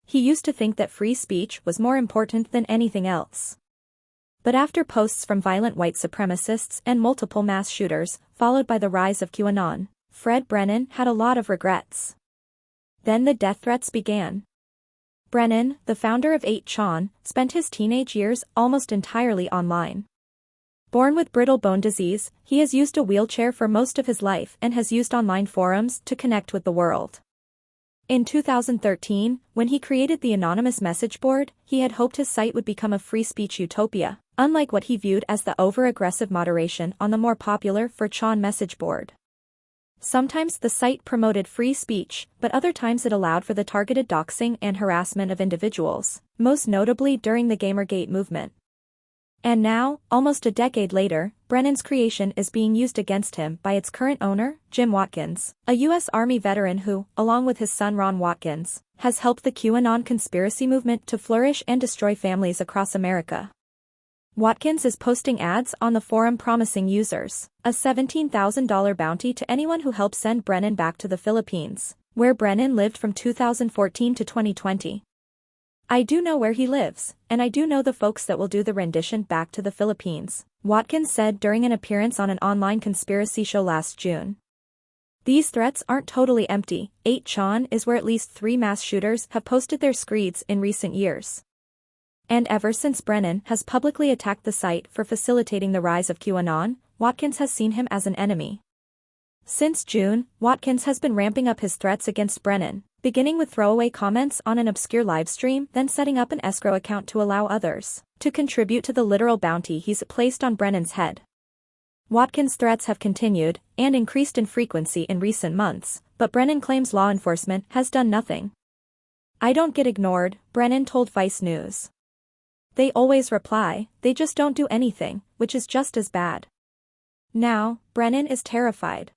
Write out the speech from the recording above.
He used to think that free speech was more important than anything else. But after posts from violent white supremacists and multiple mass shooters, followed by the rise of QAnon, Fred Brennan had a lot of regrets. Then the death threats began. Brennan, the founder of 8chan, spent his teenage years almost entirely online. Born with brittle bone disease, he has used a wheelchair for most of his life and has used online forums to connect with the world. In 2013, when he created the anonymous message board, he had hoped his site would become a free speech utopia, unlike what he viewed as the over-aggressive moderation on the more popular 4chan message board. Sometimes the site promoted free speech, but other times it allowed for the targeted doxing and harassment of individuals, most notably during the Gamergate movement. And now, almost a decade later, Brennan's creation is being used against him by its current owner, Jim Watkins, a U.S. Army veteran who, along with his son Ron Watkins, has helped the QAnon conspiracy movement to flourish and destroy families across America. Watkins is posting ads on the forum promising users a $17,000 bounty to anyone who helps send Brennan back to the Philippines, where Brennan lived from 2014 to 2020. "I do know where he lives, and I do know the folks that will do the rendition back to the Philippines," Watkins said during an appearance on an online conspiracy show last June. These threats aren't totally empty. 8chan is where at least 3 mass shooters have posted their screeds in recent years. And ever since Brennan has publicly attacked the site for facilitating the rise of QAnon, Watkins has seen him as an enemy. Since June, Watkins has been ramping up his threats against Brennan, beginning with throwaway comments on an obscure livestream, then setting up an escrow account to allow others to contribute to the literal bounty he's placed on Brennan's head. Watkins' threats have continued, and increased in frequency in recent months, but Brennan claims law enforcement has done nothing. "I don't get ignored," Brennan told Vice News. "They always reply, they just don't do anything, which is just as bad." Now, Brennan is terrified.